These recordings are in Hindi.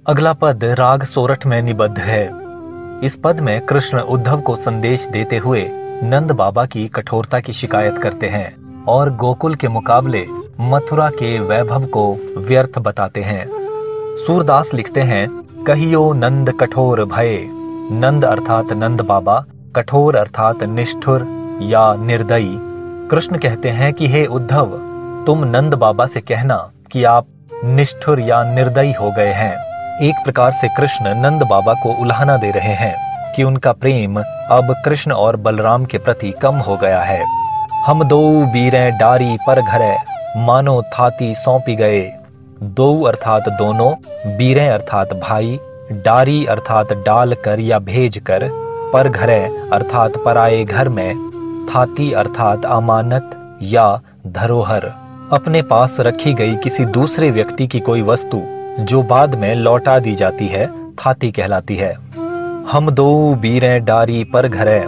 अगला पद राग सोरठ में निबद्ध है। इस पद में कृष्ण उद्धव को संदेश देते हुए नंद बाबा की कठोरता की शिकायत करते हैं और गोकुल के मुकाबले मथुरा के वैभव को व्यर्थ बताते हैं। सूरदास लिखते हैं, कहियो नंद कठोर भये। नंद अर्थात नंद बाबा, कठोर अर्थात निष्ठुर या निर्दयी। कृष्ण कहते हैं कि हे उद्धव, तुम नंद बाबा से कहना कि आप निष्ठुर या निर्दयी हो गए हैं। एक प्रकार से कृष्ण नंद बाबा को उल्हाना दे रहे हैं कि उनका प्रेम अब कृष्ण और बलराम के प्रति कम हो गया है। हम दो बीरें डारी पर घरे, मानो थाती सौंपी गए। दो अर्थात दोनों, बीरें अर्थात भाई, डारी अर्थात डाल कर या भेज कर, पर घरे अर्थात पराए घर में, थाती अर्थात अमानत या धरोहर, अपने पास रखी गई किसी दूसरे व्यक्ति की कोई वस्तु जो बाद में लौटा दी जाती है, थाती कहलाती है। हम दो बीरें डारी पर घरे।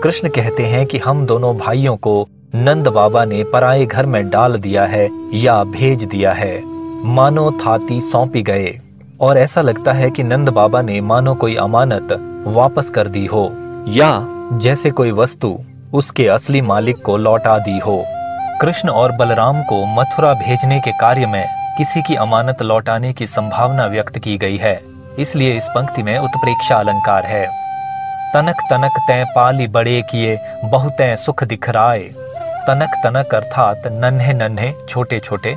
कृष्ण कहते हैं कि हम दोनों भाइयों को नंद बाबा ने पराए घर में डाल दिया है या भेज दिया है, मानो थाती सौंपी गए। और ऐसा लगता है कि नंद बाबा ने मानो कोई अमानत वापस कर दी हो, या जैसे कोई वस्तु उसके असली मालिक को लौटा दी हो। कृष्ण और बलराम को मथुरा भेजने के कार्य में किसी की अमानत लौटाने की संभावना व्यक्त की गई है, इसलिए इस पंक्ति में उत्प्रेक्षा अलंकार है। तनक तनक तैं पाली बड़े किए, बहुतें सुख दिखराए। तनक तनक अर्थात नन्हे नन्हे छोटे छोटे,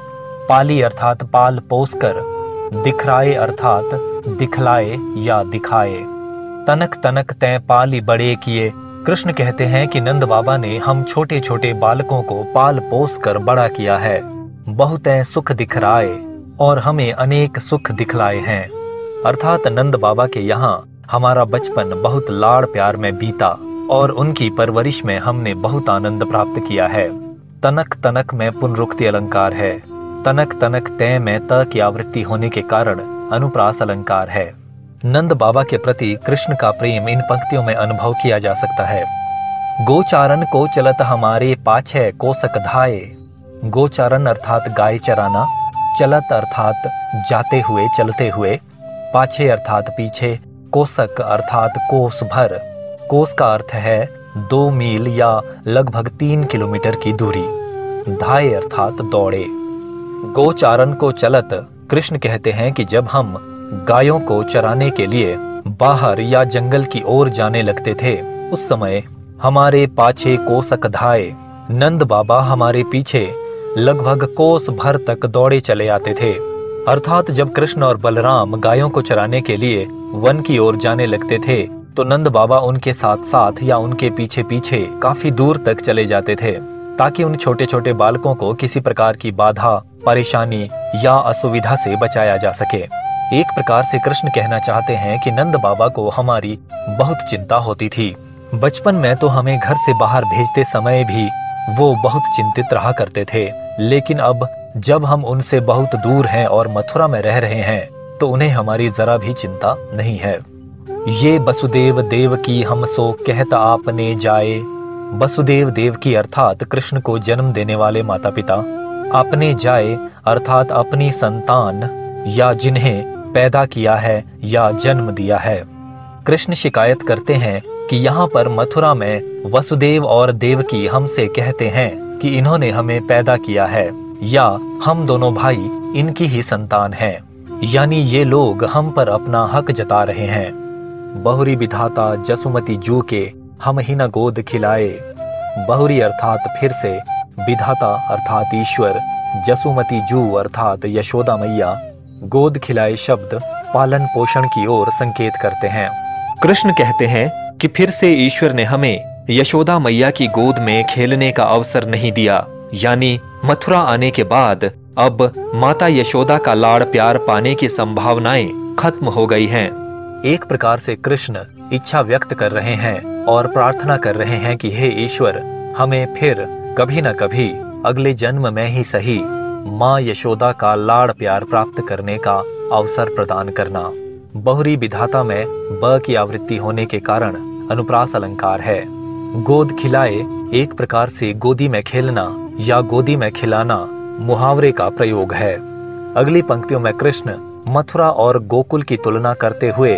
पाली अर्थात पाल पोस कर, दिखराए अर्थात दिखलाए या दिखाए। तनक तनक तैं पाली बड़े किए। कृष्ण कहते हैं कि नंद बाबा ने हम छोटे छोटे बालकों को पाल पोस कर बड़ा किया है। बहुतें सुख दिखराए, और हमें अनेक सुख दिखलाए हैं। अर्थात नंद बाबा के यहाँ हमारा बचपन बहुत लाड़ प्यार में बीता और उनकी परवरिश में हमने बहुत आनंद प्राप्त किया है। तनक तनक में पुनरुक्ति अलंकार है। तनक तनक तय में त की आवृत्ति होने के कारण अनुप्रास अलंकार है। नंद बाबा के प्रति कृष्ण का प्रेम इन पंक्तियों में अनुभव किया जा सकता है। गोचारण को चलत हमारे पाछे कोसक धाये। गोचारण अर्थात गाय चराना, चलत अर्थात जाते हुए चलते हुए, पाछे अर्थात पीछे, कोसक अर्थात कोस भर। कोस का अर्थ है 2 मील या लगभग 3 किलोमीटर की दूरी। धाये अर्थात दौड़े। गोचारण को चलत, कृष्ण कहते हैं कि जब हम गायों को चराने के लिए बाहर या जंगल की ओर जाने लगते थे, उस समय हमारे पाछे कोसक धाये। नंद बाबा हमारे पीछे लगभग कोस भर तक दौड़े चले आते थे। अर्थात जब कृष्ण और बलराम गायों को चराने के लिए वन की ओर जाने लगते थे, तो नंद बाबा उनके साथ साथ या उनके पीछे पीछे काफी दूर तक चले जाते थे, ताकि उन छोटे छोटे बालकों को किसी प्रकार की बाधा, परेशानी या असुविधा से बचाया जा सके। एक प्रकार से कृष्ण कहना चाहते हैं कि नंद बाबा को हमारी बहुत चिंता होती थी। बचपन में तो हमें घर से बाहर भेजते समय भी वो बहुत चिंतित रहा करते थे, लेकिन अब जब हम उनसे बहुत दूर हैं और मथुरा में रह रहे हैं, तो उन्हें हमारी जरा भी चिंता नहीं है। ये वसुदेव देव की हम सो कहत आपने जाए। वसुदेव देव की अर्थात कृष्ण को जन्म देने वाले माता पिता, आपने जाए अर्थात अपनी संतान या जिन्हें पैदा किया है या जन्म दिया है। कृष्ण शिकायत करते हैं कि यहाँ पर मथुरा में वसुदेव और देवकी हमसे कहते हैं कि इन्होंने हमें पैदा किया है या हम दोनों भाई इनकी ही संतान हैं, यानी ये लोग हम पर अपना हक जता रहे हैं। बहुरी विधाता जसुमती जू के हम ही न गोद खिलाए। बहुरी अर्थात फिर से, विधाता अर्थात ईश्वर, जसुमती जू अर्थात यशोदा मैया, गोद खिलाए शब्द पालन पोषण की ओर संकेत करते हैं। कृष्ण कहते हैं कि फिर से ईश्वर ने हमें यशोदा मैया की गोद में खेलने का अवसर नहीं दिया, यानी मथुरा आने के बाद अब माता यशोदा का लाड़ प्यार पाने की संभावनाएं खत्म हो गई हैं। एक प्रकार से कृष्ण इच्छा व्यक्त कर रहे हैं और प्रार्थना कर रहे हैं कि हे ईश्वर, हमें फिर कभी न कभी अगले जन्म में ही सही माँ यशोदा का लाड़ प्यार प्राप्त करने का अवसर प्रदान करना। बहुरी विधाता में ब की आवृत्ति होने के कारण अनुप्रास अलंकार है। गोद खिलाए एक प्रकार से गोदी में खेलना या गोदी में खिलाना मुहावरे का प्रयोग है। अगली पंक्तियों में कृष्ण मथुरा और गोकुल की तुलना करते हुए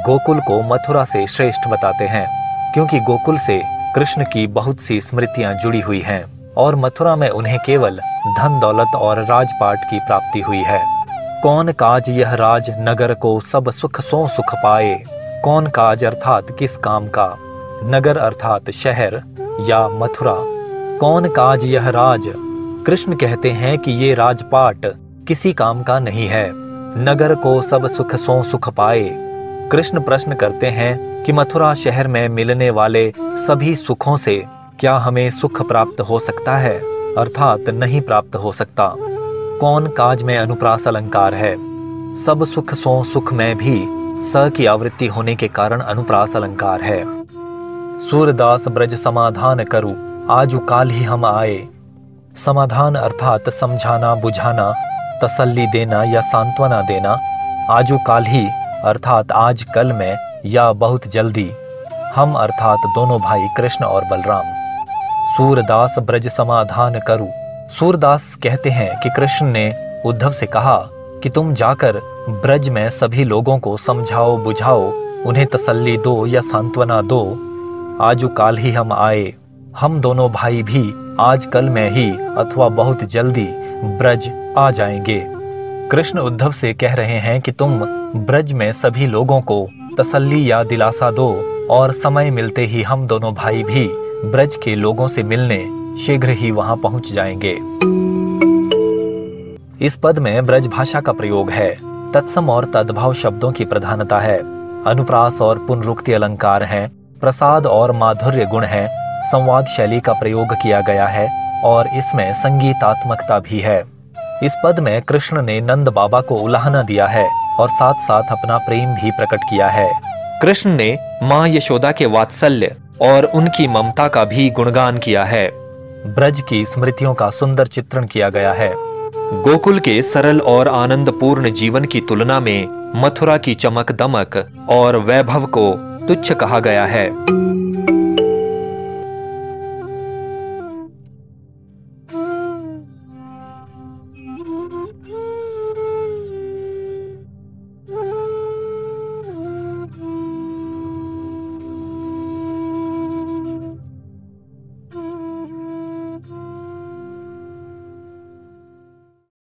गोकुल को मथुरा से श्रेष्ठ बताते हैं, क्योंकि गोकुल से कृष्ण की बहुत सी स्मृतियां जुड़ी हुई हैं और मथुरा में उन्हें केवल धन दौलत और राजपाट की प्राप्ति हुई है। कौन काज यह राज नगर को सब सुख सो सुख पाए। कौन काज अर्थात किस काम का, नगर अर्थात शहर या मथुरा। कौन काज यह राज, कृष्ण कहते हैं कि ये राजपाट किसी काम का नहीं है। नगर को सब सुख सो सुख पाए, कृष्ण प्रश्न करते हैं कि मथुरा शहर में मिलने वाले सभी सुखों से क्या हमें सुख प्राप्त हो सकता है, अर्थात नहीं प्राप्त हो सकता। कौन काज में अनुप्रास अलंकार है। सब सुख सो सुख में भी स की आवृत्ति होने के कारण अनुप्रास अलंकार है। सूरदास ब्रज समाधान करूं, आजु काल ही हम आए। समाधान अर्थात समझाना, बुझाना, तसल्ली देना या सांत्वना देना। आजु काल ही अर्थात आज कल में या बहुत जल्दी। हम अर्थात दोनों भाई कृष्ण और बलराम। सूरदास ब्रज समाधान करूं, सूरदास कहते हैं कि कृष्ण ने उद्धव से कहा कि तुम जाकर ब्रज में सभी लोगों को समझाओ, बुझाओ, उन्हें तसल्ली दो या सांत्वना दो। आजु काल ही हम आए, हम दोनों भाई भी आज कल में ही अथवा बहुत जल्दी ब्रज आ जाएंगे। कृष्ण उद्धव से कह रहे हैं कि तुम ब्रज में सभी लोगों को तसल्ली या दिलासा दो और समय मिलते ही हम दोनों भाई भी ब्रज के लोगों से मिलने शीघ्र ही वहां पहुंच जाएंगे। इस पद में ब्रज भाषा का प्रयोग है। तत्सम और तद्भाव शब्दों की प्रधानता है। अनुप्रास और पुनरुक्ति अलंकार हैं। प्रसाद और माधुर्य गुण हैं। संवाद शैली का प्रयोग किया गया है और इसमें संगीतात्मकता भी है। इस पद में कृष्ण ने नंद बाबा को उलाहना दिया है और साथ साथ अपना प्रेम भी प्रकट किया है। कृष्ण ने मां यशोदा के वात्सल्य और उनकी ममता का भी गुणगान किया है। ब्रज की स्मृतियों का सुंदर चित्रण किया गया है। गोकुल के सरल और आनंदपूर्ण जीवन की तुलना में मथुरा की चमक दमक और वैभव को तुच्छ कहा गया है।